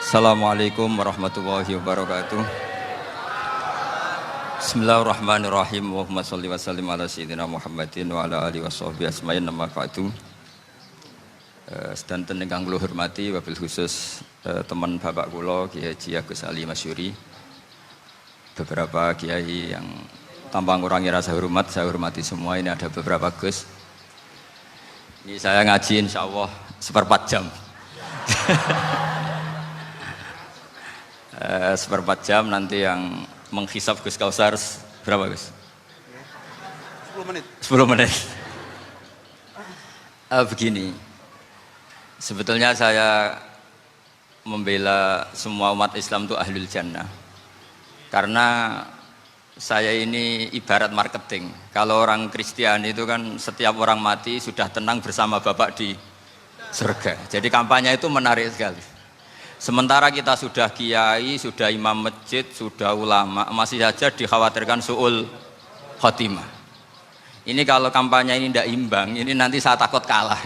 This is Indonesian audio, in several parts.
Assalamualaikum warahmatullahi wabarakatuh. Bismillahirrahmanirrahim. Allahumma sholli wa sallim ala sayyidina Muhammadin wa ala alihi washabbihi asma'in nama ba'du. Sedanten ingkang kula hormati wabil khusus teman bapak kula Kiai Haji Agus Ali Masyuri. Beberapa kiai yang tanpa ngurangi rasa hormat, saya hormati semua. Ini ada beberapa Gus. Ini saya ngaji insyaallah seperempat jam. Seperempat jam nanti yang menghisap Gus Kausar berapa Gus? 10 menit. 10 menit. Begini, sebetulnya saya membela semua umat Islam itu ahlul jannah. Karena saya ini ibarat marketing. Kalau orang Kristiani itu kan setiap orang mati sudah tenang bersama Bapak di surga. Jadi kampanye itu menarik sekali. Sementara kita sudah kiai, sudah imam masjid, sudah ulama, masih saja dikhawatirkan su'ul khotimah. Ini kalau kampanye ini tidak imbang, ini nanti saya takut kalah.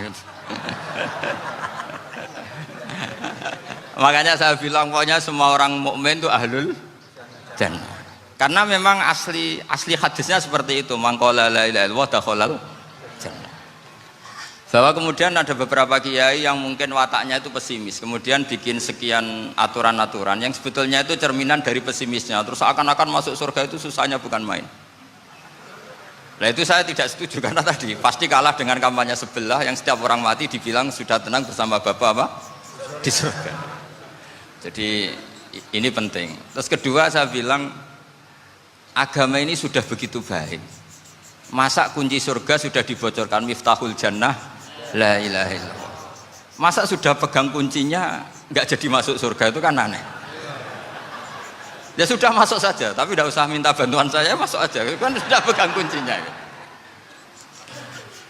Makanya saya bilang pokoknya semua orang mukmin itu ahlul jannah. Karena memang asli hadisnya seperti itu, man qala la ilaha illallah dakhalal jannah. Bahwa kemudian ada beberapa kiai yang mungkin wataknya itu pesimis, kemudian bikin sekian aturan-aturan yang sebetulnya itu cerminan dari pesimisnya, terus akan-akan masuk surga itu susahnya bukan main. Nah itu saya tidak setuju karena tadi pasti kalah dengan kampanye sebelah yang setiap orang mati dibilang sudah tenang bersama Bapak apa? Di surga. Jadi ini penting. Terus kedua saya bilang agama ini sudah begitu baik. Masa kunci surga sudah dibocorkan miftahul jannah la ilaha illallah. Masa sudah pegang kuncinya nggak jadi masuk surga, itu kan aneh. Ya sudah masuk saja, tapi tidak usah minta bantuan saya, masuk aja, kan sudah pegang kuncinya.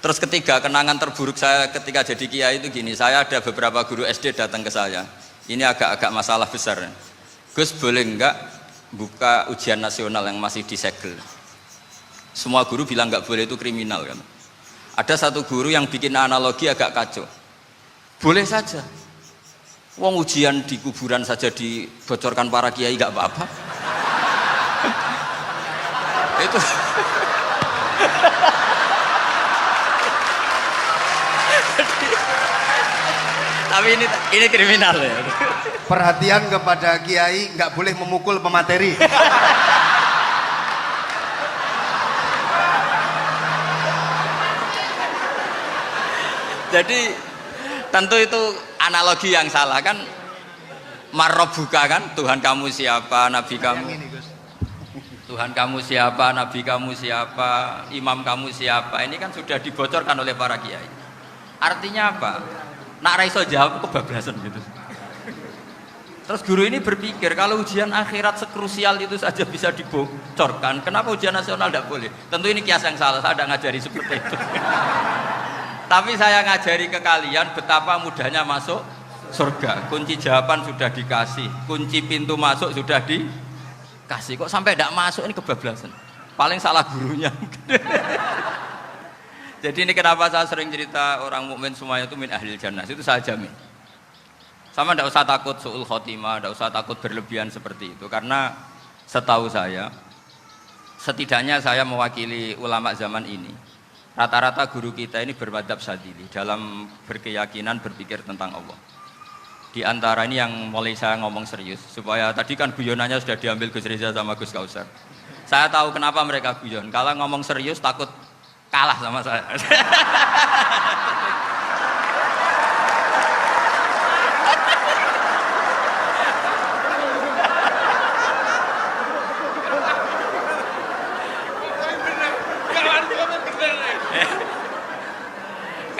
Terus ketiga, kenangan terburuk saya ketika jadi kiai itu gini, saya ada beberapa guru SD datang ke saya. Ini agak-agak masalah besar. Gus boleh nggak buka ujian nasional yang masih disegel? Semua guru bilang nggak boleh, itu kriminal kan. Ada satu guru yang bikin analogi agak kacau. Boleh saja. Wong ujian di kuburan saja dibocorkan para kiai nggak apa-apa. Itu. Tapi ini kriminal ya. Perhatian kepada kiai, nggak boleh memukul pemateri. Jadi tentu itu analogi yang salah kan. Marrobuka kan, Tuhan kamu siapa, Nabi kamu. Tuhan kamu siapa, Nabi kamu siapa, imam kamu siapa. Ini kan sudah dibocorkan oleh para kiai. Artinya apa? Nak raiso jawab kebablasan gitu. Terus guru ini berpikir kalau ujian akhirat sekrusial itu saja bisa dibocorkan, kenapa ujian nasional tidak boleh? Tentu ini kias yang salah, saya tidak ngajari seperti itu. Tapi saya ngajari ke kalian betapa mudahnya masuk surga. Kunci jawaban sudah dikasih, kunci pintu masuk sudah dikasih. Kok sampai tidak masuk, ini kebablasan. Paling salah gurunya. Jadi ini kenapa saya sering cerita orang mukmin semuanya itu min ahlil jannah. Itu saya jamin. Sama tidak usah takut su'ul khotimah, tidak usah takut berlebihan seperti itu. Karena setahu saya, setidaknya saya mewakili ulama zaman ini. Rata-rata guru kita ini bermadhab Syadzili dalam berkeyakinan berpikir tentang Allah. Di antara ini yang mulai saya ngomong serius, supaya tadi kan guyonannya sudah diambil Gus Reza sama Gus Kausar. Saya tahu kenapa mereka guyon. Kalau ngomong serius takut kalah sama saya.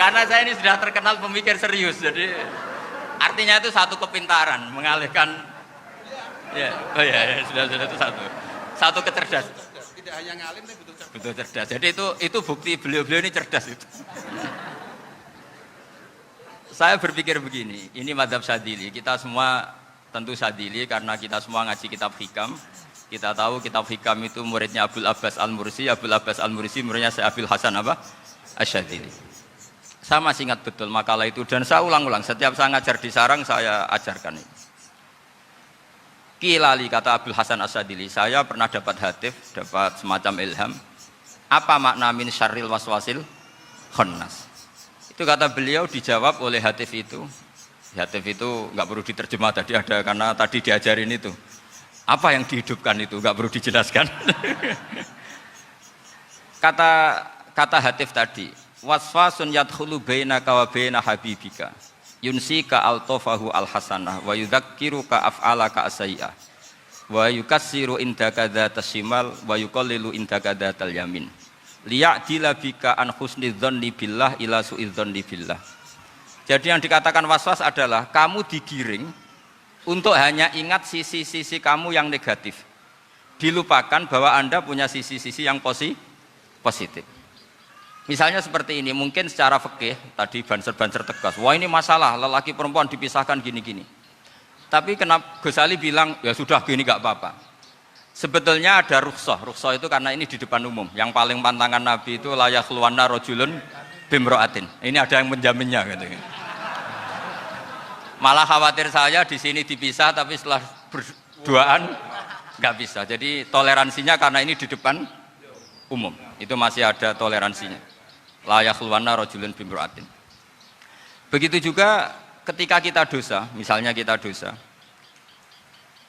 Karena saya ini sudah terkenal pemikir serius, jadi artinya itu satu kepintaran mengalihkan, ya, oh ya, sudah itu satu kecerdasan. Tidak hanya ngalim tapi betul cerdas. Jadi itu bukti beliau-beliau ini cerdas itu. Saya berpikir begini, ini madhab Syadzili, kita semua tentu Syadzili karena kita semua ngaji kitab hikam. Kita tahu kitab hikam itu muridnya Abul Abbas Al-Mursi, Abul Abbas Al-Mursi muridnya Syekh Hasan apa? Asy-Syadzili. Saya masih ingat betul makalah itu dan saya ulang-ulang setiap saya ngajar di sarang saya ajarkan ini. Kilali, kata Abdul Hasan As-Sadili, saya pernah dapat hatif, dapat semacam ilham. Apa makna min syarril waswasil khannas? Itu kata beliau dijawab oleh hatif itu. Hatif itu nggak perlu diterjemah tadi ada, karena tadi diajarin itu. Apa yang dihidupkan itu nggak perlu dijelaskan. Kata hatif tadi, waswasun yadkhulu bainaka wa baina habibika yunsika altofahu alhasanah wa yudzakiruka af'alaka asyi'ah wa yukassiru indaka dzatas shimal wa yuqallilu indaka dzatal yamin liya'dila bika an husnidzanni billah ila su'idzanni billah. Jadi yang dikatakan waswas adalah kamu digiring untuk hanya ingat sisi-sisi kamu yang negatif, dilupakan bahwa Anda punya sisi-sisi yang positif. Misalnya seperti ini, mungkin secara fikih tadi banser-banser tegas, wah ini masalah lelaki perempuan dipisahkan gini-gini. Tapi kenapa Ghazali bilang ya sudah gini gak apa-apa. Sebetulnya ada rukhsah itu karena ini di depan umum. Yang paling pantangan Nabi itu la yakhluwanna rajulun bimra'atin. Ini ada yang menjaminnya gitu. Malah khawatir saya di sini dipisah tapi setelah berduaan nggak bisa. Jadi toleransinya karena ini di depan umum. Itu masih ada toleransinya. La yakhluwanna rajulun bimra'atin. Begitu juga ketika kita dosa, misalnya kita dosa.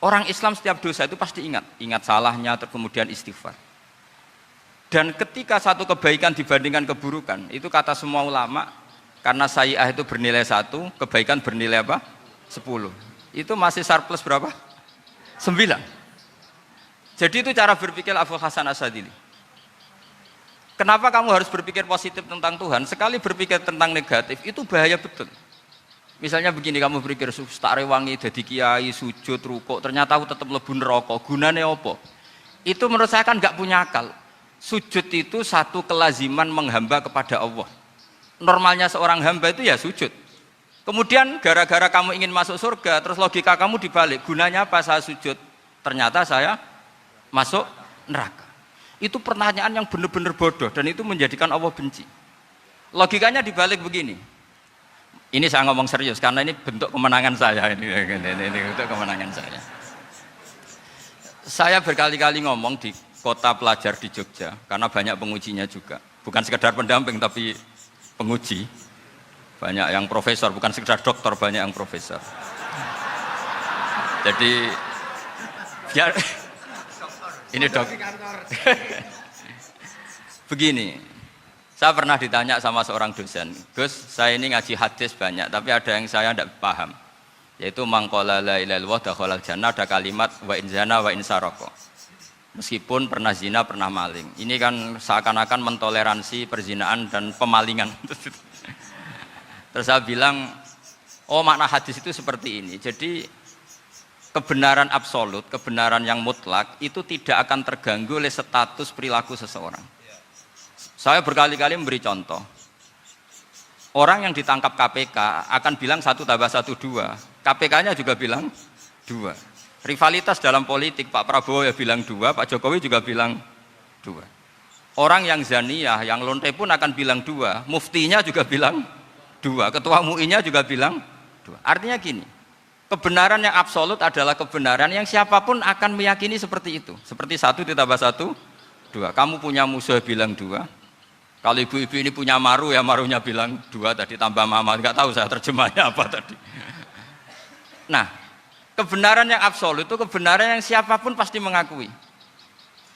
Orang Islam setiap dosa itu pasti ingat salahnya, kemudian istighfar. Dan ketika satu kebaikan dibandingkan keburukan, itu kata semua ulama, karena sayyi'ah itu bernilai 1, kebaikan bernilai apa? 10. Itu masih surplus berapa? 9. Jadi itu cara berpikir Abdul Hasan As-Sadili. Kenapa kamu harus berpikir positif tentang Tuhan? Sekali berpikir tentang negatif, itu bahaya betul. Misalnya begini, kamu berpikir tak rewangi jadi kiai, sujud, rukuk, ternyata aku tetap lebu neraka, gunanya apa? Itu menurut saya kan nggak punya akal. Sujud itu satu kelaziman menghamba kepada Allah. Normalnya seorang hamba itu ya sujud. Kemudian gara-gara kamu ingin masuk surga, terus logika kamu dibalik, gunanya apa saya sujud? Ternyata saya masuk neraka. Itu pertanyaan yang benar-benar bodoh dan itu menjadikan Allah benci. Logikanya dibalik begini. Ini saya ngomong serius karena ini bentuk kemenangan saya ini bentuk kemenangan saya. Saya berkali-kali ngomong di kota pelajar di Jogja karena banyak pengujinya juga. Bukan sekedar pendamping tapi penguji. Banyak yang profesor, bukan sekedar doktor, banyak yang profesor. Jadi biar ini dok. Begini. Saya pernah ditanya sama seorang dosen, Gus, saya ini ngaji hadis banyak, tapi ada yang saya tidak paham, yaitu mangkola la ilaha illallah dakhalal jannah, ada kalimat wa in zana wa in saraka. Meskipun pernah zina, pernah maling. Ini kan seakan-akan mentoleransi perzinaan dan pemalingan. Terus saya bilang, oh makna hadis itu seperti ini. Jadi kebenaran absolut, kebenaran yang mutlak itu tidak akan terganggu oleh status perilaku seseorang. Saya berkali-kali memberi contoh. Orang yang ditangkap KPK akan bilang 1 tambah 1 2. KPK-nya juga bilang 2. Rivalitas dalam politik, Pak Prabowo ya bilang 2, Pak Jokowi juga bilang 2. Orang yang zaniyah, yang lonte pun akan bilang 2. Muftinya juga bilang 2. Ketua MUI-nya juga bilang 2. Artinya gini, kebenaran yang absolut adalah kebenaran yang siapapun akan meyakini seperti itu. Seperti 1 ditambah 1, 2. Kamu punya musuh bilang 2. Kalau ibu-ibu ini punya maru, ya marunya bilang 2 tadi tambah mama, nggak tahu saya terjemahnya apa tadi. Nah, kebenaran yang absolut itu kebenaran yang siapapun pasti mengakui.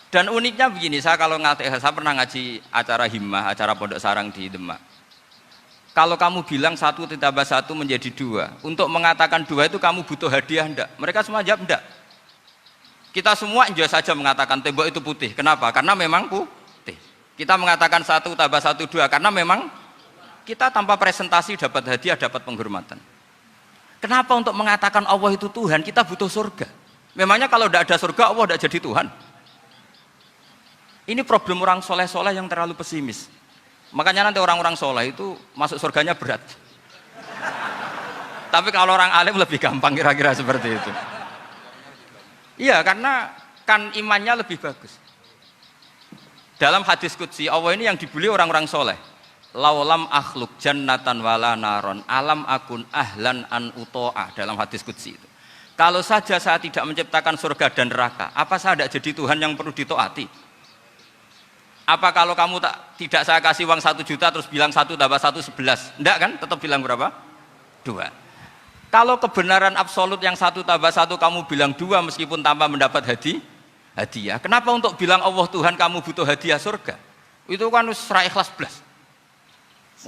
Dan uniknya begini, saya pernah ngaji acara himmah, acara pondok sarang di Demak. Kalau kamu bilang 1 ditambah 1 menjadi 2, untuk mengatakan 2 itu kamu butuh hadiah enggak? Mereka semua jawab enggak. Kita semua enjoy saja mengatakan tembok itu putih. Kenapa? Karena memang putih. Kita mengatakan 1 tambah 1 2 karena memang kita tanpa presentasi dapat hadiah, dapat penghormatan. Kenapa untuk mengatakan Allah itu Tuhan kita butuh surga? Memangnya kalau tidak ada surga Allah tidak jadi Tuhan? Ini problem orang soleh-soleh yang terlalu pesimis. Makanya nanti orang-orang soleh itu masuk surganya berat. Tapi kalau orang alim lebih gampang kira-kira seperti itu. Iya, karena kan imannya lebih bagus. Dalam hadis qudsi Allah ini yang dibuli orang-orang soleh. Laulam akhluk jannatan wala naron alam akun ahlan an uto'a, dalam hadis qudsi itu. Kalau saja saya tidak menciptakan surga dan neraka, apa saya tidak jadi Tuhan yang perlu ditaati? Apa kalau kamu tidak saya kasih uang 1 juta terus bilang 1 tambah 1 11? Enggak kan? Tetap bilang berapa? 2. Kalau kebenaran absolut yang 1 tambah 1 kamu bilang 2 meskipun tanpa mendapat hadiah. Kenapa untuk bilang Allah Tuhan kamu butuh hadiah surga? Itu kan secara ikhlas belas.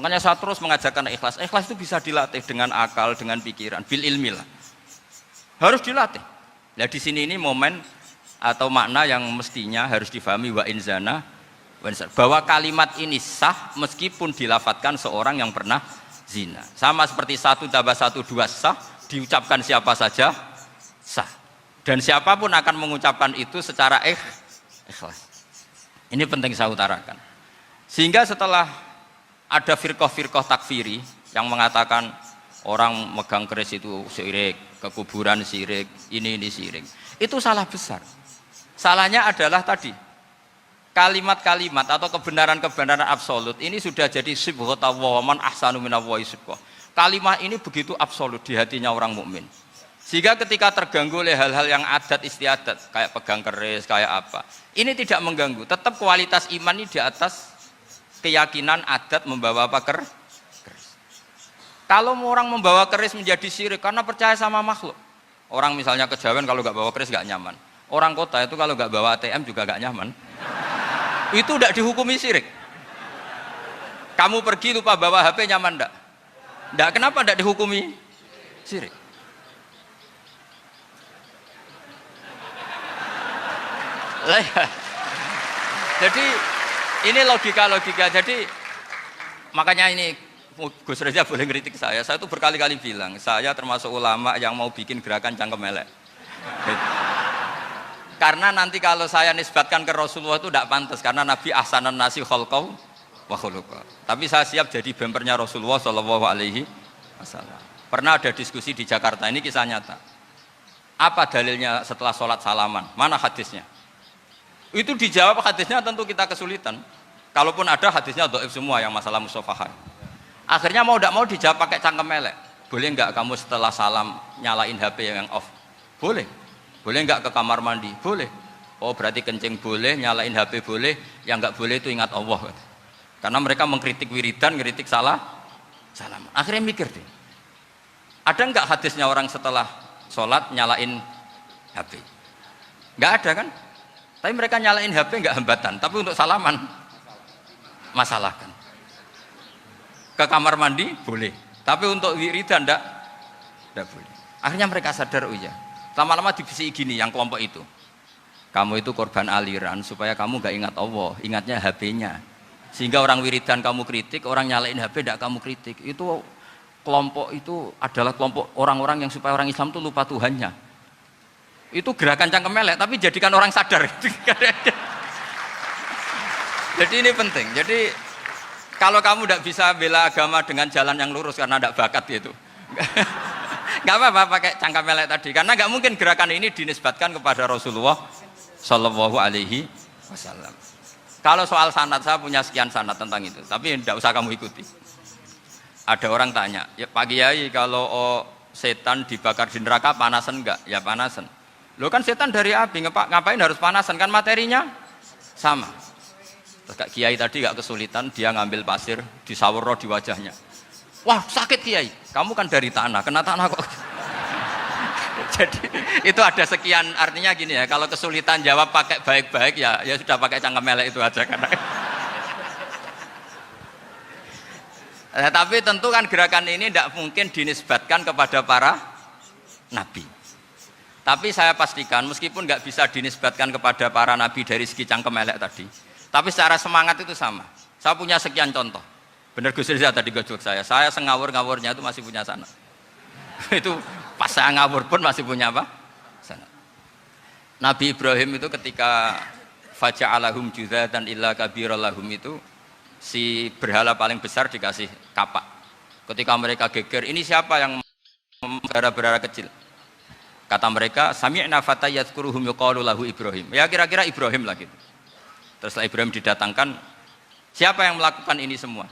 Makanya saya terus mengajarkan ikhlas. Ikhlas itu bisa dilatih dengan akal, dengan pikiran, bil ilmi lah. Harus dilatih. Nah di sini ini momen atau makna yang mestinya harus difahami wa inzana bahwa kalimat ini sah meskipun dilafatkan seorang yang pernah zina. Sama seperti 1 tambah 1 2 sah, diucapkan siapa saja sah. Dan siapapun akan mengucapkan itu secara ikhlas. Ini penting saya utarakan. Sehingga setelah ada firqah-firqah takfiri yang mengatakan orang megang keris itu syirik, ke kuburan syirik, ini syirik. Itu salah besar. Salahnya adalah tadi kalimat-kalimat atau kebenaran-kebenaran absolut ini sudah jadi sibghatullah man ahsanu minallahi sibghah. Kalimat ini begitu absolut di hatinya orang mukmin. Sehingga ketika terganggu oleh hal-hal yang adat istiadat kayak pegang keris, kayak apa, ini tidak mengganggu. Tetap kualitas iman ini di atas keyakinan adat membawa apa keris. Kalau orang membawa keris menjadi syirik karena percaya sama makhluk. Orang misalnya kejawen kalau nggak bawa keris nggak nyaman. Orang kota itu kalau nggak bawa ATM juga nggak nyaman. Itu tidak dihukumi syirik. Kamu pergi lupa bawa HP nyaman enggak? Enggak, kenapa enggak dihukumi syirik? Jadi ini logika-logika. Jadi makanya ini Gus Reza boleh ngeritik saya itu berkali-kali bilang saya termasuk ulama yang mau bikin gerakan cangkem elek. Karena nanti kalau saya nisbatkan ke Rasulullah itu tidak pantas karena Nabi ahsanan nasi khalqaw wa khuluqa. Tapi saya siap jadi bempernya Rasulullah Shallallahu Alaihi Wasallam. Pernah ada diskusi di Jakarta, ini kisah nyata. Apa dalilnya setelah sholat salaman? Mana hadisnya? Itu dijawab hadisnya tentu kita kesulitan. Kalaupun ada hadisnya dhaif semua yang masalah musafahat. Akhirnya mau tidak mau dijawab pakai cangkem elek. Boleh enggak kamu setelah salam nyalain HP yang off? Boleh. Boleh enggak ke kamar mandi? Boleh. Oh berarti kencing boleh, nyalain HP boleh, yang enggak boleh itu ingat Allah. Karena mereka mengkritik wiridan, ngeritik salam. Akhirnya mikir deh. Ada enggak hadisnya orang setelah sholat nyalain HP? Enggak ada kan? Tapi mereka nyalain HP enggak hambatan, tapi untuk salaman masalahkan. Ke kamar mandi boleh, tapi untuk wiridan enggak boleh. Akhirnya mereka sadar, oh iya. Lama-lama dibisi gini yang kelompok itu. Kamu itu korban aliran supaya kamu enggak ingat Allah, ingatnya HP-nya. Sehingga orang wiridan kamu kritik, orang nyalain HP enggak kamu kritik. Itu kelompok itu adalah kelompok orang-orang yang supaya orang Islam itu lupa Tuhannya. Itu gerakan cangkem elek, tapi jadikan orang sadar. Jadi ini penting. Jadi kalau kamu tidak bisa bela agama dengan jalan yang lurus karena tidak bakat gitu, nggak apa-apa pakai cangkem elek tadi. Karena nggak mungkin gerakan ini dinisbatkan kepada Rasulullah Shallallahu Alaihi Wasallam. Kalau soal sanad saya punya sekian sanad tentang itu, tapi tidak usah kamu ikuti. Ada orang tanya, ya Pak Kiai kalau setan dibakar di neraka panasan enggak? Ya panasan. Lo kan setan dari api, ngapain harus panasan? Kan materinya sama. Terus Kiai tadi gak kesulitan, dia ngambil pasir, disawur di wajahnya. Wah sakit Kiai, kamu kan dari tanah, kena tanah kok. Jadi itu ada sekian, artinya gini ya, kalau kesulitan jawab pakai baik-baik ya sudah pakai cangkem elek itu aja karena. Nah, tapi tentu kan gerakan ini tidak mungkin dinisbatkan kepada para nabi. Tapi saya pastikan meskipun nggak bisa dinisbatkan kepada para nabi dari segi cangkem elek tadi, tapi secara semangat itu sama. Saya punya sekian contoh. Benar Gus Riza tadi gojok saya ngawur-ngawurnya itu masih punya sanad. Itu pas saya ngawur pun masih punya apa? Sanad. Nabi Ibrahim itu ketika faja'alahum juzatan illa kabiralahum itu si berhala paling besar dikasih kapak. Ketika mereka geger, ini siapa yang berhala-berhala kecil? Kata mereka, sami'na fatay yadhkuruhum yuqalu lahu Ibrahim. Ya kira-kira Ibrahim lah gitu. Terus setelah Ibrahim didatangkan, siapa yang melakukan ini semua?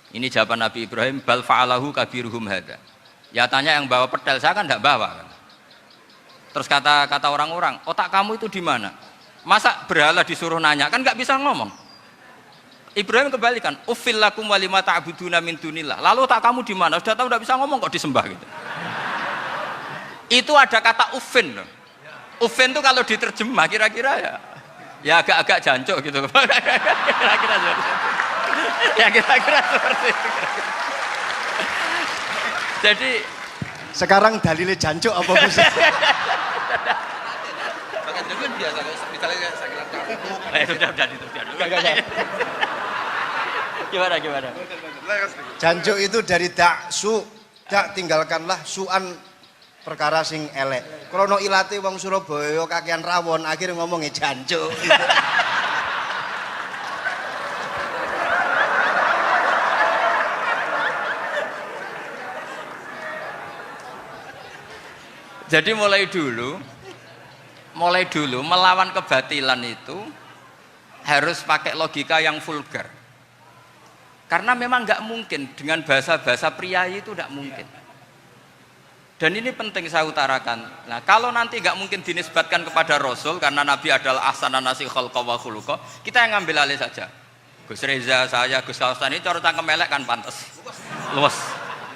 Ini jawaban Nabi Ibrahim, bal fa'alahu kabiruhum hadza. Ya tanya yang bawa pedal, saya kan tidak bawa kan. Terus kata orang-orang, otak kamu itu di mana? Masa berhala disuruh nanya, kan nggak bisa ngomong. Ibrahim kembalikan, ufil lakum walima ta'buduna min dunillah. Lalu otak kamu di mana? Sudah tahu nggak bisa ngomong kok disembah gitu. Itu ada kata ufin. Ufin itu kalau diterjemah kira-kira ya agak-agak jancuk gitu. Kira-kira ya kira-kira seperti itu. Jadi Sekarang dalilnya jancuk apa Gus? Gimana? Jancuk itu dari daksu, dak tinggalkanlah suan perkara sing elek. Krono ilate wong Surabaya kakean rawon, akhirnya ngomongnya jancuk. Jadi mulai dulu melawan kebatilan itu harus pakai logika yang vulgar. Karena memang nggak mungkin dengan bahasa-bahasa priayi itu nggak mungkin. Dan ini penting saya utarakan. Nah, kalau nanti nggak mungkin dinisbatkan kepada Rasul karena Nabi adalah ahsanan nasi khalqa wa khuluqa, kita yang ngambil alih saja. Gus Reza, saya, Gus Kaustan ini cara cangkem elek kan pantas. Luas.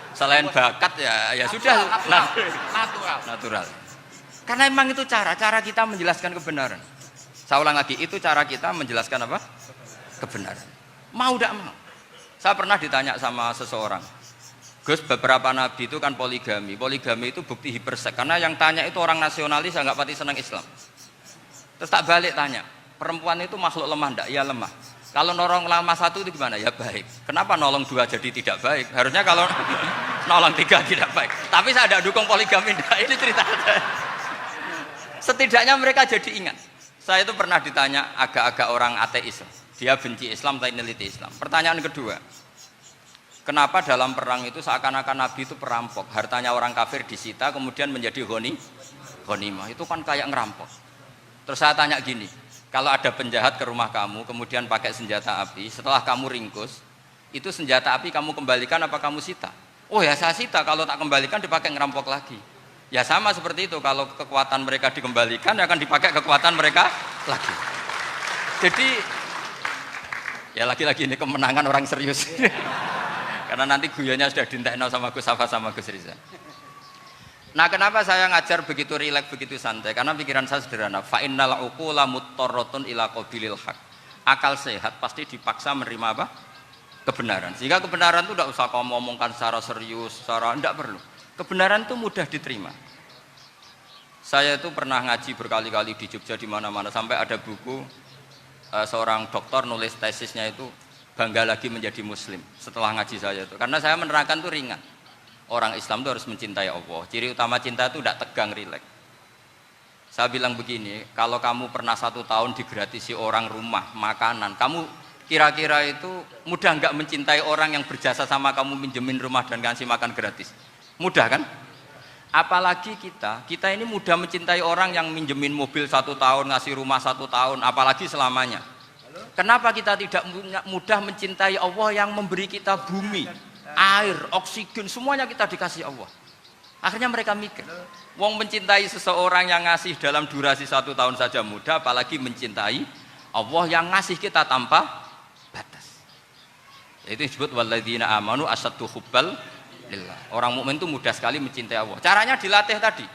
Selain bakat ya sudah natural. Karena memang itu cara kita menjelaskan kebenaran. Saya ulang lagi, itu cara kita menjelaskan apa? Kebenaran. Mau tidak mau. Saya pernah ditanya sama seseorang, Gus, beberapa nabi itu kan poligami. Poligami itu bukti hipersek. Karena yang tanya itu orang nasionalis yang nggak pati senang Islam. Terus tak balik tanya, perempuan itu makhluk lemah enggak? Ya lemah. Kalau nolong lama satu itu gimana? Ya baik. Kenapa nolong dua jadi tidak baik? Harusnya kalau nolong tiga tidak baik. Tapi saya tidak dukung poligami. Ini cerita. Setidaknya mereka jadi ingat. Saya itu pernah ditanya agak-agak orang ateis. Dia benci Islam tapi neliti Islam. Pertanyaan kedua, kenapa dalam perang itu seakan-akan Nabi itu perampok? Hartanya orang kafir disita kemudian menjadi ghanimah. Itu kan kayak ngerampok. Terus saya tanya gini, kalau ada penjahat ke rumah kamu, kemudian pakai senjata api, setelah kamu ringkus, itu senjata api kamu kembalikan apa kamu sita? Oh ya saya sita, kalau tak kembalikan dipakai ngerampok lagi. Ya sama seperti itu, kalau kekuatan mereka dikembalikan, ya akan dipakai kekuatan mereka lagi. Jadi, ya lagi-lagi ini kemenangan orang serius. Karena nanti guyonnya sudah dintekno sama Gus Safa sama Gus Riza. Nah, kenapa saya ngajar begitu rileks, begitu santai? Karena pikiran saya sederhana. Fa innal uqula muttarratun ila qabilil haq. Akal sehat pasti dipaksa menerima apa? Kebenaran. Sehingga kebenaran itu tidak usah kamu omongkan secara serius, tidak perlu. Kebenaran itu mudah diterima. Saya itu pernah ngaji berkali-kali di Jogja di mana-mana sampai ada buku seorang dokter nulis tesisnya itu bangga lagi menjadi muslim setelah ngaji saya itu. Karena saya menerangkan itu ringan. Orang Islam itu harus mencintai Allah. Ciri utama cinta itu tidak tegang, rileks. Saya bilang begini, kalau kamu pernah 1 tahun digratisi orang rumah, makanan, kamu kira-kira itu mudah nggak mencintai orang yang berjasa sama kamu minjemin rumah dan kasih makan gratis? Mudah kan? Apalagi kita ini mudah mencintai orang yang minjemin mobil 1 tahun, ngasih rumah 1 tahun, apalagi selamanya. Kenapa kita tidak mudah mencintai Allah yang memberi kita bumi, air, oksigen, semuanya kita dikasih Allah? Akhirnya mereka mikir, wong mencintai seseorang yang ngasih dalam durasi 1 tahun saja mudah, apalagi mencintai Allah yang ngasih kita tanpa batas. Itu disebut walladzina amanu asaddu hubbal lillah. Orang mukmin itu mudah sekali mencintai Allah. Caranya dilatih tadi.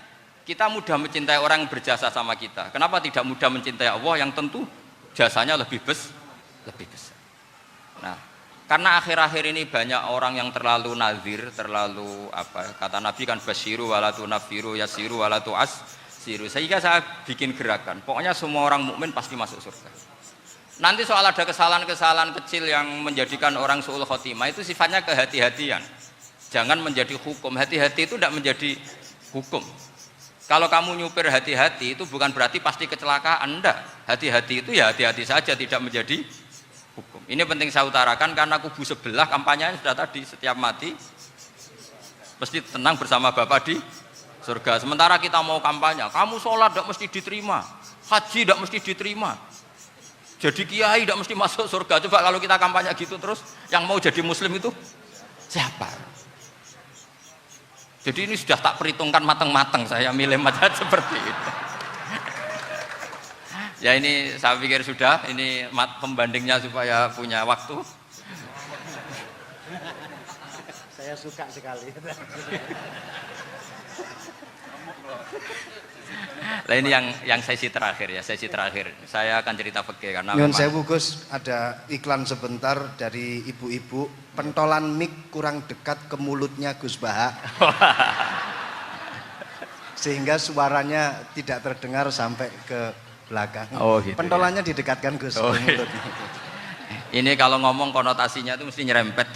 Kita mudah mencintai orang yang berjasa sama kita. Kenapa tidak mudah mencintai Allah yang tentu jasanya lebih besar? Nah, karena akhir-akhir ini banyak orang yang terlalu nazir, terlalu kata Nabi kan basyiru walatu nafiru yasiru walatu asiru. Sehingga saya bikin gerakan. Pokoknya semua orang mukmin pasti masuk surga. Nanti soal ada kesalahan-kesalahan kecil yang menjadikan orang su'ul khotimah itu sifatnya kehati-hatian. Jangan menjadi hukum. Hati-hati itu tidak menjadi hukum. Kalau kamu nyupir hati-hati itu bukan berarti pasti kecelakaan, enggak. Hati-hati itu ya hati-hati saja, tidak menjadi hukum. Ini penting saya utarakan karena kubu sebelah kampanyenya sudah tadi, setiap mati mesti tenang bersama Bapak di surga. Sementara kita mau kampanye, kamu sholat tidak mesti diterima, haji tidak mesti diterima, jadi kiai tidak mesti masuk surga. Coba kalau kita kampanye gitu terus, yang mau jadi muslim itu siapa? Jadi ini sudah tak perhitungkan matang-matang saya milih mazhab seperti itu. Ya ini saya pikir sudah, ini pembandingnya supaya punya waktu. Saya suka sekali. Nah ini yang sesi terakhir ya, sesi terakhir. Saya akan cerita fikih karena Nyun sewu Gus, ada iklan sebentar dari ibu-ibu, pentolan mic kurang dekat ke mulutnya Gus Baha. Sehingga suaranya tidak terdengar sampai ke belakang. Oh, gitu, pentolannya didekatkan Gus oh, ke mulutnya. Ini kalau ngomong konotasinya itu mesti nyerempet.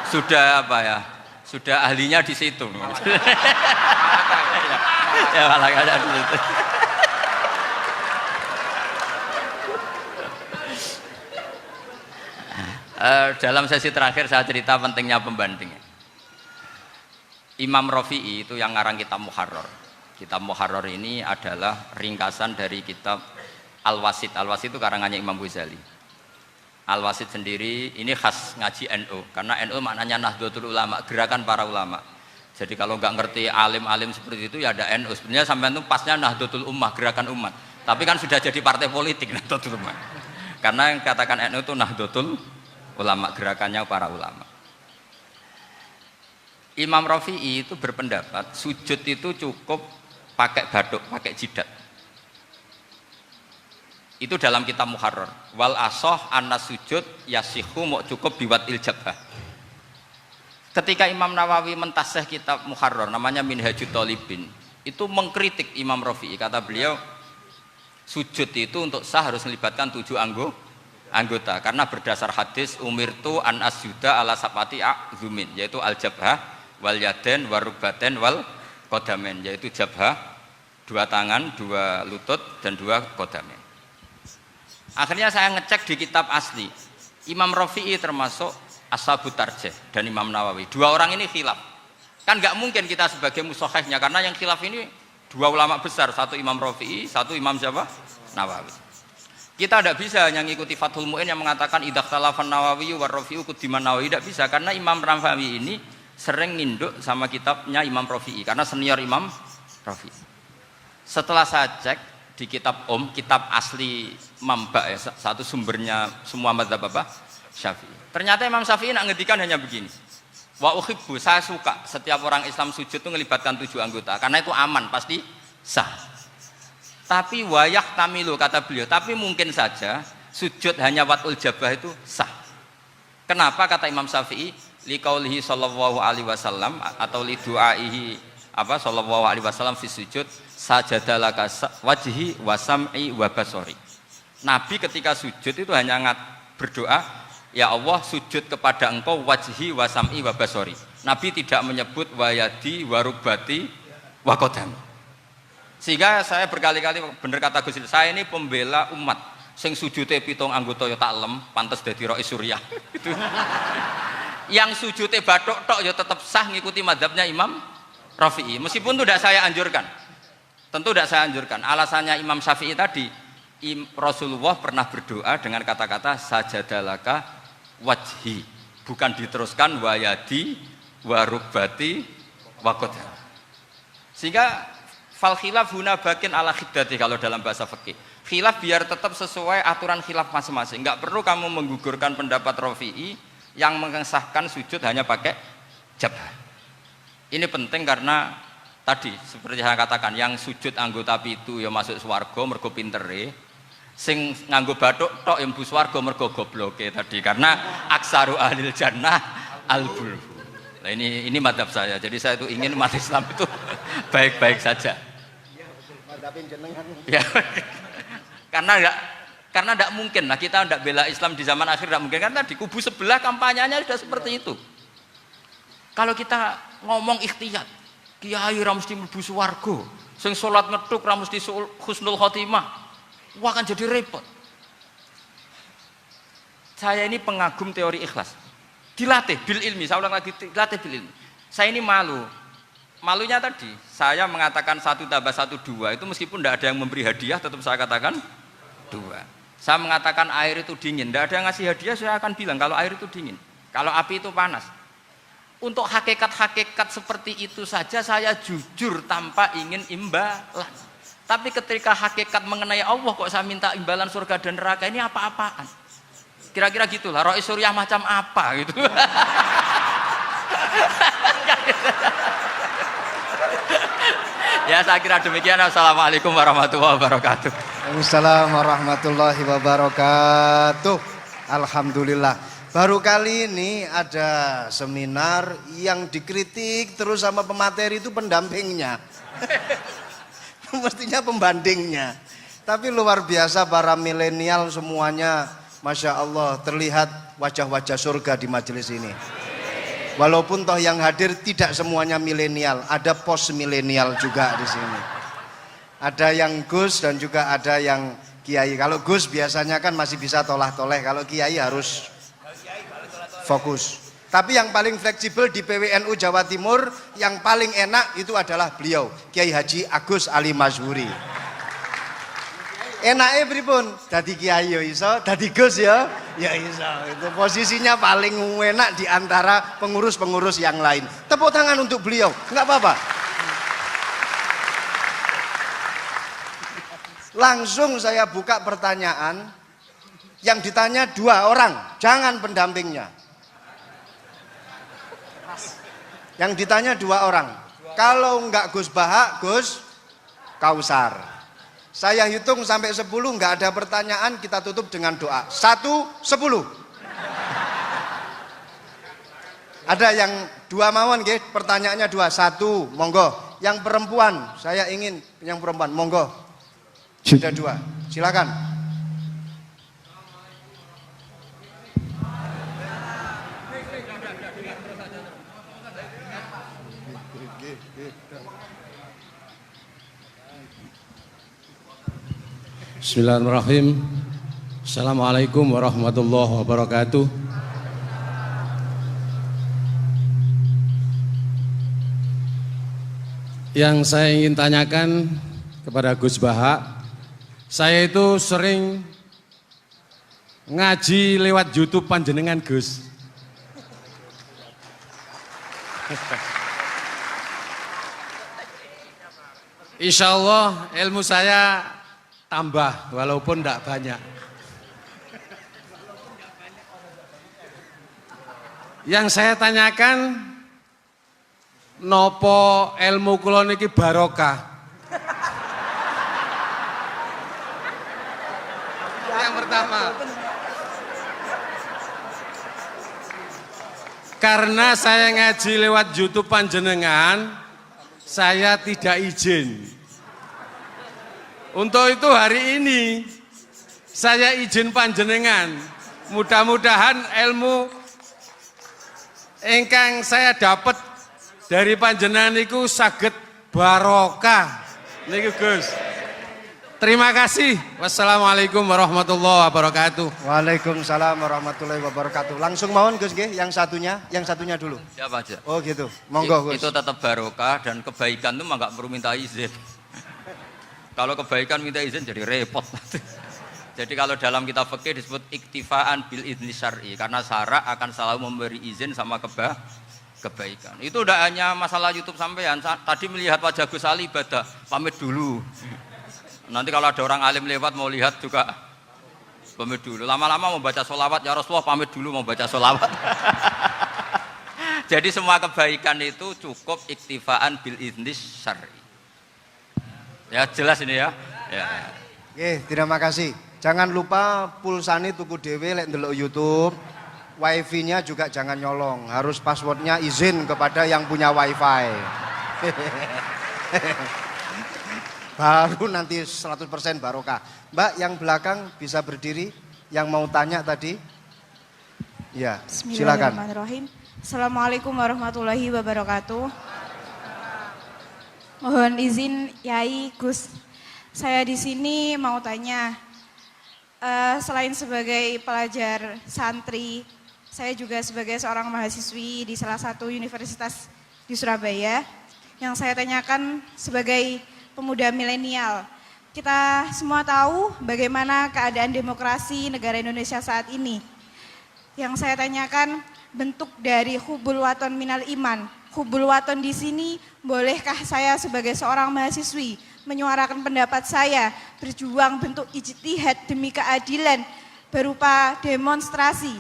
Sudah apa ya? Sudah ahlinya di situ. Ya malah ada di situ. Dalam sesi terakhir saya cerita pentingnya pembanding. Imam Rafi'i itu yang ngarang kitab Muharrar. Kitab Muharrar ini adalah ringkasan dari kitab Al-Wasit. Al-Wasit itu karangannya Imam Ghazali. Al-Wasit sendiri ini khas ngaji NU, karena NU maknanya Nahdlatul Ulama, gerakan para ulama. Jadi kalau nggak ngerti alim-alim seperti itu ya ada NU. Sebenarnya sampai itu pasnya Nahdlatul Ummah, gerakan umat. Tapi kan sudah jadi partai politik Nahdlatul Ummah. Karena yang katakan NU itu Nahdlatul Ulama, gerakannya para ulama. Imam Rafi'i itu berpendapat sujud itu cukup pakai baduk, pakai jidat. Itu dalam kitab Muharrar. Wal asoh annas sujud yasihu mau cukup biwat iljabah. Ketika Imam Nawawi mentasih kitab Muharrar namanya Minhajut Thalibin, itu mengkritik Imam Rafi'i. Kata beliau sujud itu untuk sah harus melibatkan 7 anggota karena berdasar hadis umirtu an asjuda ala sapati a'zumin, yaitu al jabhah wal yaden warubaten wal kodamen, yaitu jabhah 2 tangan, 2 lutut dan 2 kodamen. Akhirnya saya ngecek di kitab asli, Imam Rafi'i termasuk Ashabut Tarjih dan Imam Nawawi. 2 orang ini khilaf. Kan nggak mungkin kita sebagai musohehnya, karena yang khilaf ini 2 ulama besar, satu Imam Rafi'i, satu Imam siapa? Nawawi. Kita tidak bisa hanya ngikuti Fathul Mu'in yang mengatakan idza khalafan Nawawi war Rafi'u qudiman Nawawi, tidak bisa, karena Imam Nawawi ini sering nginduk sama kitabnya Imam Rafi'i karena senior Imam Rafi'i. Setelah saya cek di kitab kitab asli Mamba ya, satu sumbernya semua mazhab apa? Syafi'i. Ternyata Imam Syafi'i nak ngedikan hanya begini. Wa uhibbu, saya suka setiap orang Islam sujud itu melibatkan 7 anggota karena itu aman, pasti sah. Tapi wayah tamilu, kata beliau, tapi mungkin saja sujud hanya watul jabah itu sah. Kenapa kata Imam Syafi'i? Liqaulihi sallallahu alaihi wasallam atau li du'aihi apa sallallahu alaihi wasallam fi sujud sajadalaka wajhi wa sam'i wa basori. Nabi ketika sujud itu hanya berdoa, ya Allah sujud kepada engkau wajhi wa sam'i wa basori. Nabi tidak menyebut wayadi wa rubati wa qadami. Sehingga saya berkali-kali bener kata Gus, saya ini pembela umat sing sujute 7 anggota ya tak lem, pantes dadi Rais Suriah. Itu. Yang sujute bathuk tok ya tetap sah ngikuti mazhabnya Imam Rafi'i. Meskipun itu tidak saya anjurkan. Tentu tidak saya anjurkan. Alasannya Imam Syafi'i tadi, Rasulullah pernah berdoa dengan kata-kata sajadalaka wajhi, bukan diteruskan wayadi warubati wakoda. Sehingga fal khilaf huna bakin ala khiddati kalau dalam bahasa fikih. Khilaf biar tetap sesuai aturan khilaf masing-masing. Enggak perlu kamu menggugurkan pendapat Rafi'i yang mengesahkan sujud hanya pakai jabah. Ini penting karena tadi seperti saya katakan, yang sujud anggota pitu ya masuk swarga mergo pintere, sing nganggo bathuk tok ya mlebu swarga mergo gobloke tadi, karena aksaru ahlil jannah al-bulhu. Nah ini madzhab saya. Jadi saya itu ingin umat Islam itu baik-baik saja. Iya betul, madzhabin jenengan. Ya. Karena tidak mungkin lah kita tidak bela Islam di zaman akhir, tidak mungkin, karena di kubu sebelah kampanyenya sudah seperti itu. Kalau kita ngomong ikhtiyat, kiai ra mesti mlebu swarga, sing salat ngethuk ra mesti husnul khotimah, wah akan jadi repot. Saya ini pengagum teori ikhlas, dilatih bil ilmi, saya ulang lagi, dilatih bil ilmi. Saya ini malunya tadi saya mengatakan 1 tambah 1 2, itu meskipun tidak ada yang memberi hadiah tetap saya katakan 2. Saya mengatakan air itu dingin, tidak ada yang ngasih hadiah, saya akan bilang kalau air itu dingin, kalau api itu panas. Untuk hakikat-hakikat seperti itu saja saya jujur tanpa ingin imbalan. Tapi ketika hakikat mengenai Allah kok saya minta imbalan surga dan neraka, ini apa-apaan? Kira-kira gitulah, Rois Suryah macam apa gitu. Ya saya kira demikian. Assalamualaikum warahmatullahi wabarakatuh. Waalaikumsalam warahmatullahi wabarakatuh. Alhamdulillah. Baru kali ini ada seminar yang dikritik terus sama pemateri itu pendampingnya. Mestinya pembandingnya. Tapi luar biasa para milenial semuanya, Masya Allah, terlihat wajah-wajah surga di majelis ini. Walaupun toh yang hadir tidak semuanya milenial, ada post milenial juga di sini. Ada yang Gus dan juga ada yang Kiai. Kalau Gus biasanya kan masih bisa tolah-toleh, kalau Kiai harus fokus. Tapi yang paling fleksibel di PWNU Jawa Timur, yang paling enak itu adalah beliau, Kiai Haji Agus Ali Mazhuri. Enaknya pripun? Dadi Kiai ya iso, dadi Gus ya iso. Itu posisinya paling enak di antara pengurus-pengurus yang lain. Tepuk tangan untuk beliau, enggak apa-apa. Langsung saya buka pertanyaan. Yang ditanya 2 orang, jangan pendampingnya. Yang ditanya 2 orang. Kalau enggak Gus Baha, Gus Kausar. Saya hitung sampai 10, enggak ada pertanyaan, kita tutup dengan doa. 1, 10. Ada yang 2 mawon nggih, pertanyaannya 2. 1, monggo. Yang perempuan, saya ingin yang perempuan, monggo. Sudah 2. Silakan. Bismillahirrahmanirrahim. Assalamualaikum warahmatullahi wabarakatuh. Yang saya ingin tanyakan kepada Gus Baha, saya itu sering ngaji lewat YouTube panjenengan Gus. Insya Allah ilmu saya tambah walaupun tidak banyak. Yang saya tanyakan, nopo ilmu kula niki barokah? Yang pertama, karena saya ngaji lewat YouTube panjenengan, saya tidak izin. Untuk itu hari ini saya izin panjenengan, mudah-mudahan ilmu ingkang saya dapat dari panjenengan niku saged barokah niku Gus. Terima kasih. Wassalamualaikum warahmatullahi wabarakatuh. Waalaikumsalam warahmatullahi wabarakatuh. Langsung mawon Gus nggih, yang satunya dulu. Siapa aja? Oh gitu. Monggo Gus. Itu tetap barokah dan kebaikan itu mah nggak perlu minta izin. Kalau kebaikan minta izin jadi repot. Jadi kalau dalam kitab fikih disebut iktifaan bil idzni syar'i, karena syara akan selalu memberi izin sama kebaikan. Itu udah hanya masalah YouTube sampean. Tadi melihat wajah Gus Ali ibadah, pamit dulu. Nanti kalau ada orang alim lewat mau lihat juga pamit dulu. Lama-lama mau baca sholawat, ya Rasulullah pamit dulu mau baca sholawat. Jadi semua kebaikan itu cukup iktifaan bil idzni syar'i. Ya jelas ini ya. Oke, terima kasih. Jangan lupa pulsane tuku dhewe lek ndelok YouTube. Wifi-nya juga jangan nyolong. Harus passwordnya izin kepada yang punya wifi. Baru nanti 100% barokah. Mbak yang belakang bisa berdiri. Yang mau tanya tadi. Ya, silakan. Bismillahirrahmanirrahim. Assalamualaikum warahmatullahi wabarakatuh. Mohon izin Yai Gus, saya di sini mau tanya, selain sebagai pelajar santri, saya juga sebagai seorang mahasiswi di salah satu universitas di Surabaya. Yang saya tanyakan sebagai pemuda milenial, kita semua tahu bagaimana keadaan demokrasi negara Indonesia saat ini. Yang saya tanyakan, bentuk dari hubul waton minal iman. Hubul waton di sini, bolehkah saya sebagai seorang mahasiswi menyuarakan pendapat saya, berjuang bentuk ijtihad demi keadilan berupa demonstrasi?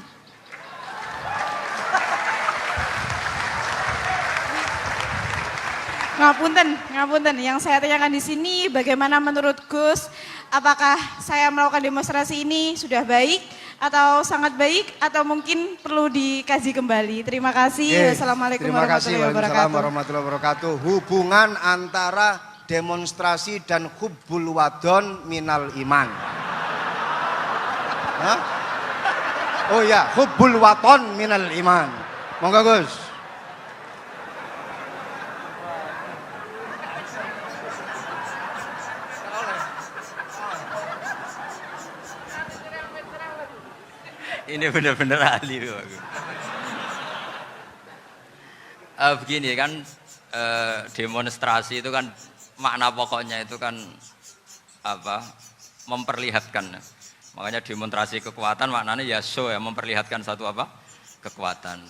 Ngapunten. Yang saya tanyakan di sini, bagaimana menurut Gus? Apakah saya melakukan demonstrasi ini sudah baik atau sangat baik atau mungkin perlu dikaji kembali? Terima kasih. Wassalamualaikum warahmatullahi wabarakatuh. Hubungan antara demonstrasi dan hubbul wadon minal iman. Hah? Oh ya, hubbul waton minal iman. Monggo Gus. Ini benar-benar ahli. Begini kan, demonstrasi itu kan makna pokoknya itu kan apa? Memperlihatkan. Makanya demonstrasi kekuatan maknanya ya show ya, memperlihatkan satu apa? Kekuatan.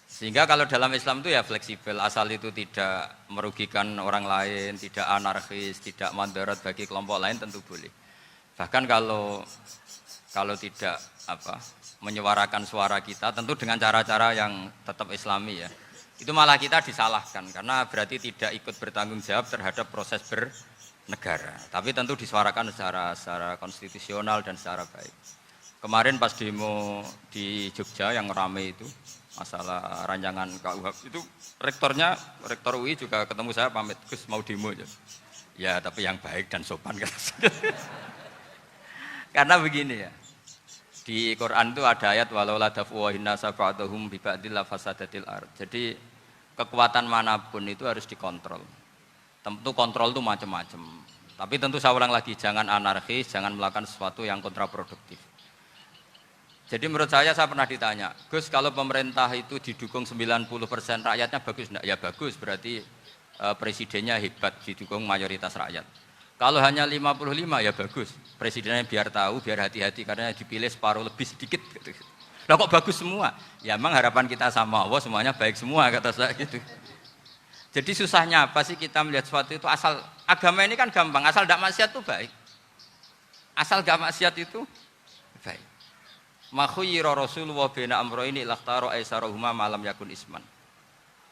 Sehingga kalau dalam Islam itu ya fleksibel, asal itu tidak merugikan orang lain, tidak anarkis, tidak mandorot bagi kelompok lain tentu boleh. Bahkan kalau tidak apa menyuarakan suara kita tentu dengan cara-cara yang tetap islami ya, itu malah kita disalahkan karena berarti tidak ikut bertanggung jawab terhadap proses bernegara, tapi tentu disuarakan secara konstitusional dan secara baik. Kemarin pas demo di Jogja yang ramai itu masalah rancangan KUHP itu, rektor UI juga ketemu saya, pamit Gus mau demo ya tapi yang baik dan sopan karena begini ya, di Quran itu ada ayat walau la daf'uhinna safa'atuhum bi ba'dil fasadatil ard. Jadi kekuatan manapun itu harus dikontrol. Tentu kontrol itu macam-macam. Tapi tentu saya ulang lagi, jangan anarkis, jangan melakukan sesuatu yang kontraproduktif. Jadi menurut saya pernah ditanya, Gus kalau pemerintah itu didukung 90% rakyatnya bagus enggak? Ya bagus, berarti presidennya hebat, didukung mayoritas rakyat. Kalau hanya 55 ya bagus, presidennya biar tahu, biar hati-hati karena dipilih separuh lebih sedikit. Lah kok bagus semua? Ya emang harapan kita sama Allah semuanya baik semua kata saya gitu. Jadi susahnya apa sih kita melihat sesuatu itu, asal agama ini kan gampang, asal tidak maksiat itu baik. Asal gak maksiat itu baik. Makhuyira Rasulullah bina amroini lakhtaro aisarohuma malam yakun isman.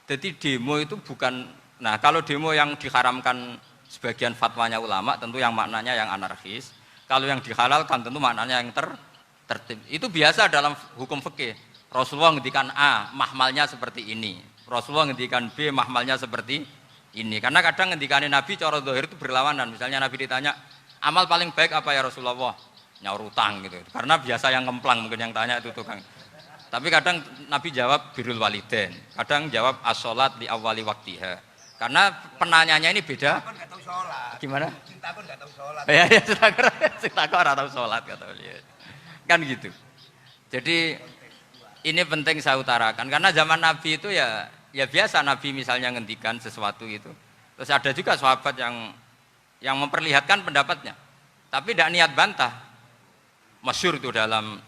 Jadi demo itu bukan, nah kalau demo yang diharamkan sebagian fatwanya ulama tentu yang maknanya yang anarkis. Kalau yang dihalalkan tentu maknanya yang tertib. Itu biasa dalam hukum fikih. Rasulullah ngendikan A, mahmalnya seperti ini. Rasulullah ngendikan B, mahmalnya seperti ini. Karena kadang ngendikane Nabi cara zahir itu berlawanan. Misalnya Nabi ditanya, amal paling baik apa ya Rasulullah? Nyaur utang gitu. Karena biasa yang ngemplang mungkin yang tanya itu tukang. Tapi kadang Nabi jawab birrul walidain. Kadang jawab as-sholat li awwali waktiha. Karena penanyanya ini beda. Cintakon gak tahu sholat. Gimana? Cintakon gak tahu sholat. Ya, cintakon gak tahu sholat kata beliau. Kan gitu. Jadi ini penting saya utarakan karena zaman Nabi itu ya biasa Nabi misalnya ngendikan sesuatu itu. Terus ada juga sahabat yang memperlihatkan pendapatnya. Tapi tidak niat bantah. Masyhur itu dalam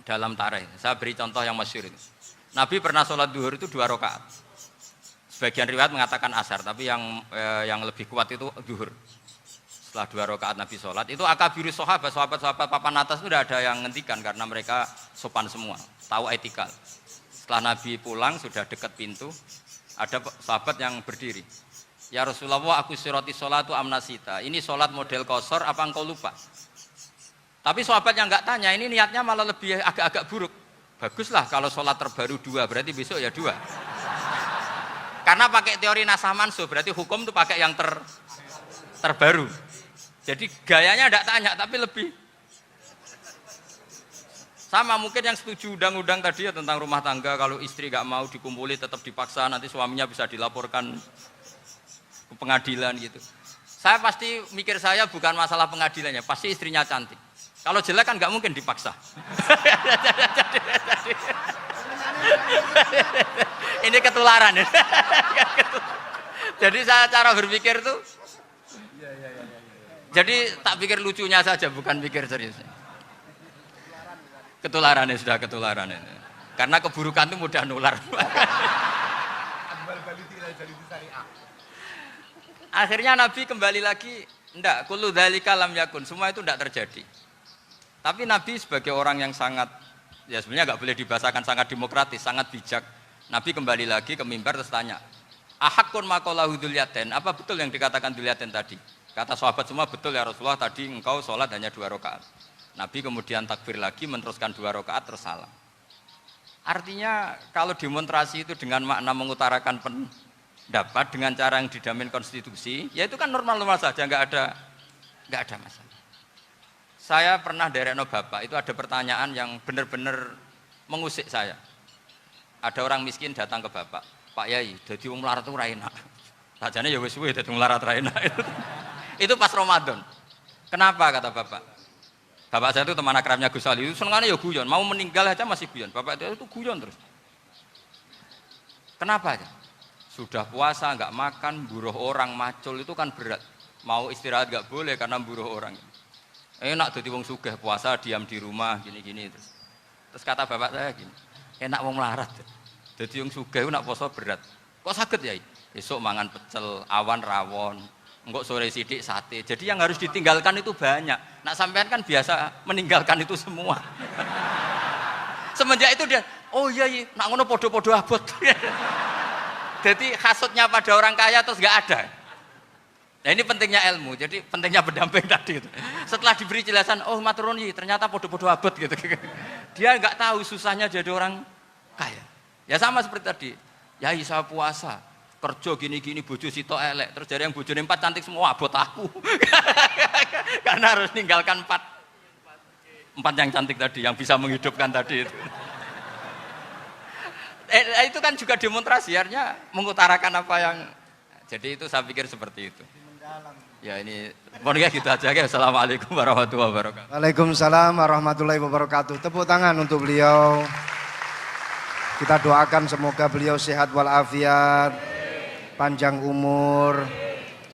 tarikh. Saya beri contoh yang masyhur itu. Nabi pernah sholat duhur itu 2 rakaat. Sebagian riwayat mengatakan asar, tapi yang lebih kuat itu duhur. Setelah 2 rakaat Nabi sholat, itu akabirus sahabat papan atas itu tidak ada yang ngentikan karena mereka sopan semua, tahu etikal. Setelah Nabi pulang sudah dekat pintu, ada sahabat yang berdiri. Ya Rasulullah, aku siroti sholatu amnasita. Ini sholat model kosor, apa engkau lupa? Tapi sahabat yang nggak tanya, ini niatnya malah lebih agak-agak buruk. Baguslah kalau sholat terbaru 2, berarti besok ya 2. Karena pakai teori nasah mansuh, berarti hukum itu pakai yang terbaru. Jadi gayanya tidak tanya, tapi lebih sama mungkin yang setuju undang-undang tadi ya tentang rumah tangga, kalau istri nggak mau dikumpuli tetap dipaksa, nanti suaminya bisa dilaporkan ke pengadilan gitu. Saya pasti mikir saya bukan masalah pengadilannya, pasti istrinya cantik. Kalau jelek kan nggak mungkin dipaksa. Ini ketularan ya. Jadi saya cara berpikir tuh, jadi tak pikir lucunya saja, bukan pikir serius. Ketularan ya, sudah ketularan ini. karena keburukan itu mudah nular. Akhirnya Nabi kembali lagi, enggak, kullu dzalika lam yakun, semua itu enggak terjadi. Tapi Nabi sebagai orang yang sangat, ya sebenarnya enggak boleh dibahasakan sangat demokratis, sangat bijak. Nabi kembali lagi ke mimbar terus tanya, ahakun maqalahu dzulyaten, apa betul yang dikatakan dzulyaten tadi? Kata sahabat semua, betul ya Rasulullah, tadi engkau sholat hanya 2 rakaat. Nabi kemudian takbir lagi, meneruskan 2 rakaat terus salam. Artinya kalau demonstrasi itu dengan makna mengutarakan pendapat dengan cara yang dijamin konstitusi, ya itu kan normal-normal saja, nggak ada masalah. Saya pernah dereno bapak, itu ada pertanyaan yang benar-benar mengusik saya. Ada orang miskin datang ke bapak, Pak Yai, jadi wong melarat itu ra enak. Sajane ya wis suwe dadi wong melarat ra enak. Itu pas Ramadan. Kenapa kata bapak? Bapak saya itu teman akrabnya Gus Ali, itu senengannya ya guyon, mau meninggal aja masih guyon. Bapak itu guyon terus. Kenapa ya? Sudah puasa nggak makan, buruh orang, macul itu kan berat. Mau istirahat nggak boleh karena buruh orang. Enak jadi wong sugih puasa diam di rumah gini-gini terus. Terus kata bapak saya gini, enak wong melarat. Jadi wong sugih nak puasa berat. Kok sakit ya? Besok mangan pecel, awan rawon. Enggak sore sidik sate. Jadi yang harus ditinggalkan itu banyak. Nak sampean kan biasa meninggalkan itu semua. Semenjak itu dia, oh iya, nak ngono podo-podo abot. Jadi hasutnya pada orang kaya terus nggak ada. Nah ini pentingnya ilmu. Jadi pentingnya pendamping tadi itu. Setelah diberi jelasan, oh maturuni ternyata podo-podo abot gitu. Dia nggak tahu susahnya jadi orang kaya. Ya sama seperti tadi. Ya saya puasa. Kerja gini-gini bojo sitok elek terus dari yang bojone 4 cantik semua abot aku. Karena harus ninggalkan 4 yang cantik tadi yang bisa menghidupkan tadi itu. Itu kan juga demonstrasi, artinya mengutarakan apa yang, jadi itu saya pikir seperti itu. Ya ini pokoknya gitu aja ya. Assalamualaikum warahmatullahi wabarakatuh. Waalaikumsalam warahmatullahi wabarakatuh. Tepuk tangan untuk beliau. Kita doakan semoga beliau sehat walafiat, panjang umur,